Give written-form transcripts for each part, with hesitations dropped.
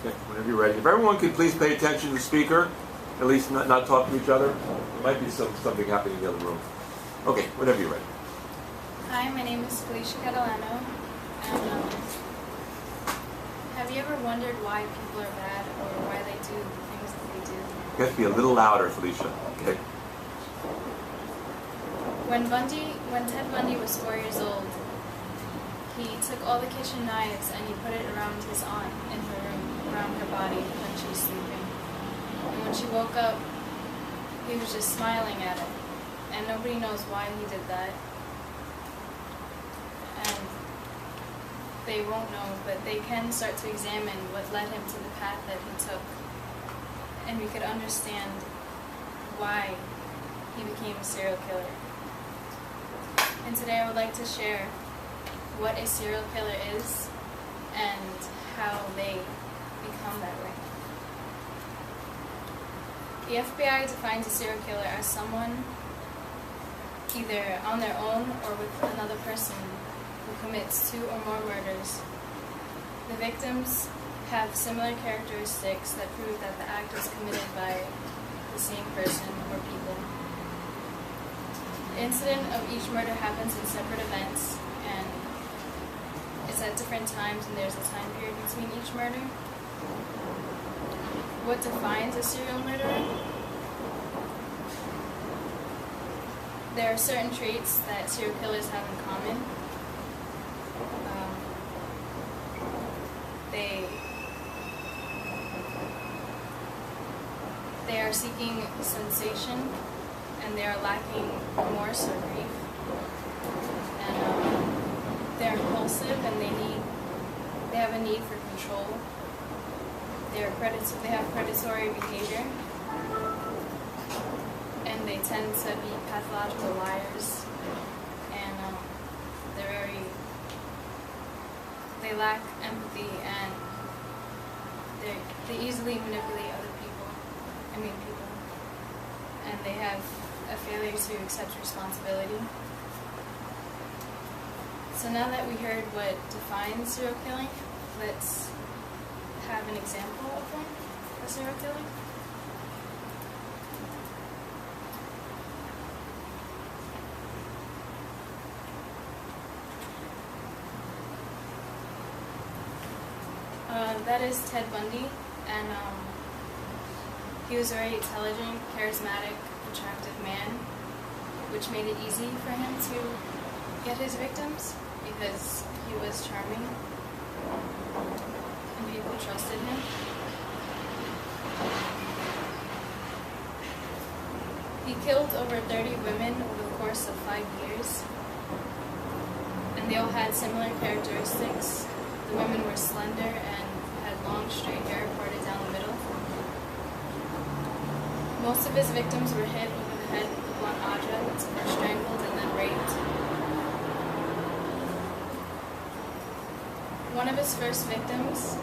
Okay, whenever you're ready. If everyone could please pay attention to the speaker, at least not talk to each other. There might be something happening in the other room. Okay, whenever you're ready. Hi, my name is p3.Catalano, and have you ever wondered why people are bad or why they do the things that they do? You have to be a little louder, Felicia. Okay. When Ted Bundy was 4 years old, he took all the kitchen knives and he put it around his aunt in her room, around her body when she was sleeping. And when she woke up, he was just smiling at it. And nobody knows why he did that. And they won't know, but they can start to examine what led him to the path that he took. And we could understand why he became a serial killer. And today I would like to share what a serial killer is and how they become that way. The FBI defines a serial killer as someone either on their own or with another person who commits 2 or more murders. The victims have similar characteristics that prove that the act was committed by the same person or people. The incident of each murder happens in separate events, and it's at different times, and there's a time period between each murder. What defines a serial murderer? There are certain traits that serial killers have in common. They are seeking sensation, and they are lacking remorse or grief. And they're impulsive, and they have a need for control. They have predatory behavior, and they tend to be pathological liars, and they lack empathy, and they easily manipulate other people, and they have a failure to accept responsibility. So now that we heard what defines serial killing, let's have an example of one, a serial killing. That is Ted Bundy, and he was a very intelligent, charismatic, attractive man, which made it easy for him to get his victims because he was charming and people trusted him. He killed over 30 women over the course of 5 years, and they all had similar characteristics. The women were slender and had long, straight hair parted down the middle. Most of his victims were hit over the head with a blunt object, or strangled and then raped. One of his first victims,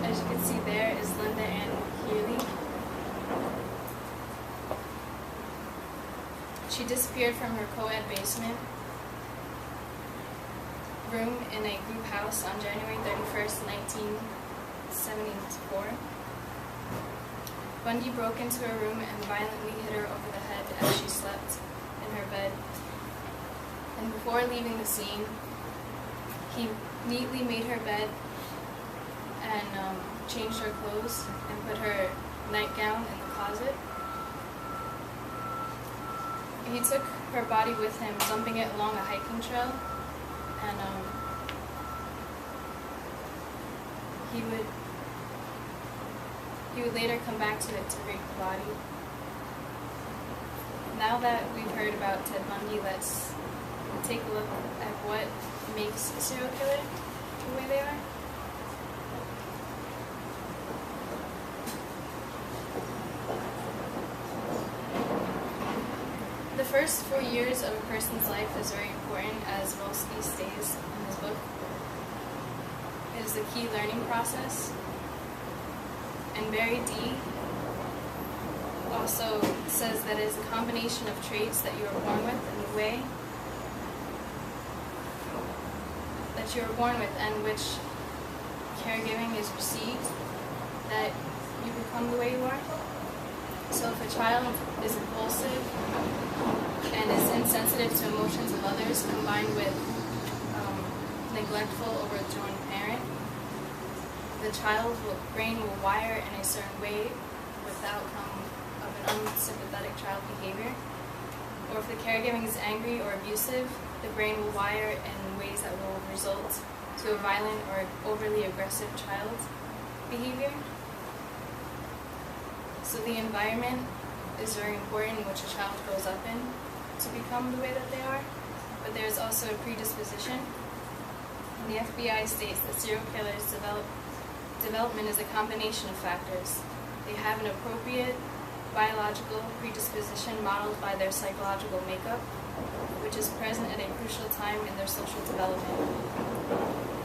as you can see there, is Linda Ann Healy. She disappeared from her co-ed basement room in a group house on January 31st, 1974. Bundy broke into her room and violently hit her over the head as she slept in her bed. And before leaving the scene, he neatly made her bed and changed her clothes and put her nightgown in the closet. He took her body with him, dumping it along a hiking trail, and he would later come back to it to rape the body. Now that we've heard about Ted Bundy, let's take a look at what makes a serial killer the way they are. The first 4 years of a person's life is very important, as Wolski states in his book. It is the key learning process. And Barry D. also says that it is a combination of traits that you are born with and the way that you are born with and which caregiving is received that you become the way you are. So if a child is impulsive and is insensitive to emotions of others, combined with neglectful or withdrawn parent, the child's brain will wire in a certain way with the outcome of an unsympathetic child behavior. Or if the caregiving is angry or abusive, the brain will wire in ways that will result to a violent or overly aggressive child's behavior. So the environment is very important in which a child grows up in to become the way that they are, but there's also a predisposition. And the FBI states that serial killers' development is a combination of factors. They have an appropriate biological predisposition modeled by their psychological makeup, which is present at a crucial time in their social development.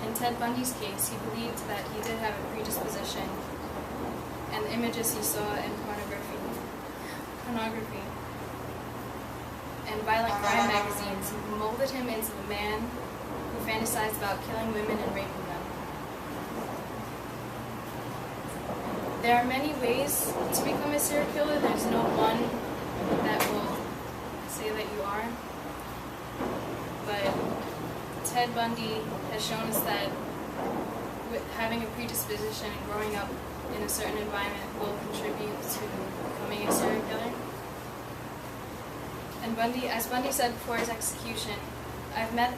In Ted Bundy's case, he believed that he did have a predisposition, and the images he saw in pornography and violent crime magazines molded him into the man who fantasized about killing women and raping them. There are many ways to become a serial killer. There's no one that will say that you are. But Ted Bundy has shown us that with having a predisposition and growing up in a certain environment will contribute to becoming a serial killer. And as Bundy said before his execution, I've met,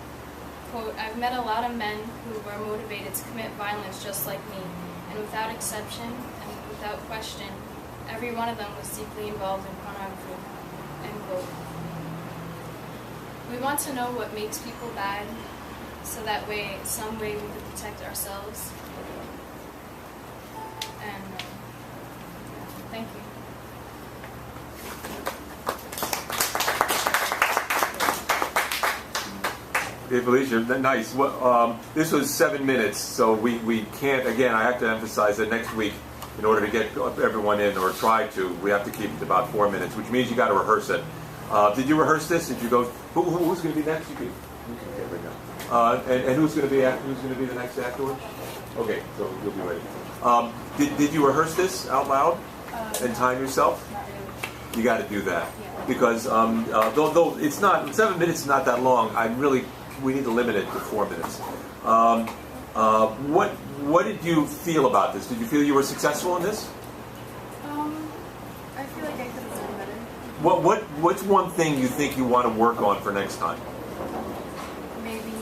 quote, "I've met a lot of men who were motivated to commit violence just like me, and without exception and without question, every one of them was deeply involved in pornography," end quote. We want to know what makes people bad, so that way, some way we can protect ourselves. And thank you. Okay, Felicia, nice. Well, this was 7 minutes, so we can't, again, I have to emphasize that next week, in order to get everyone in, or try to, we have to keep it to about 4 minutes, which means you got to rehearse it. Did you rehearse this? Did you go, who's going to be next? You can get right now. And who's going to be the next afterwards? Okay, so you'll be ready. Did you rehearse this out loud and time yourself? Not really. You got to do that, Yeah. because though it's not 7 minutes is not that long. We need to limit it to 4 minutes. What did you feel about this? Did you feel you were successful in this? I feel like I could have done better. What's one thing you think you want to work on for next time? Maybe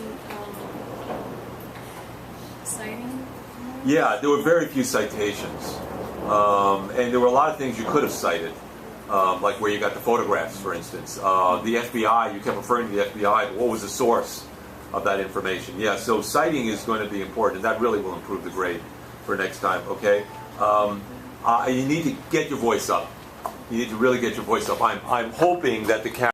citing. Yeah, there were very few citations, and there were a lot of things you could have cited, like where you got the photographs, for instance. The FBI, you kept referring to the FBI, but what was the source of that information? Yeah, so citing is going to be important. That really will improve the grade for next time, okay? You need to get your voice up. You need to really get your voice up. I'm hoping that the camera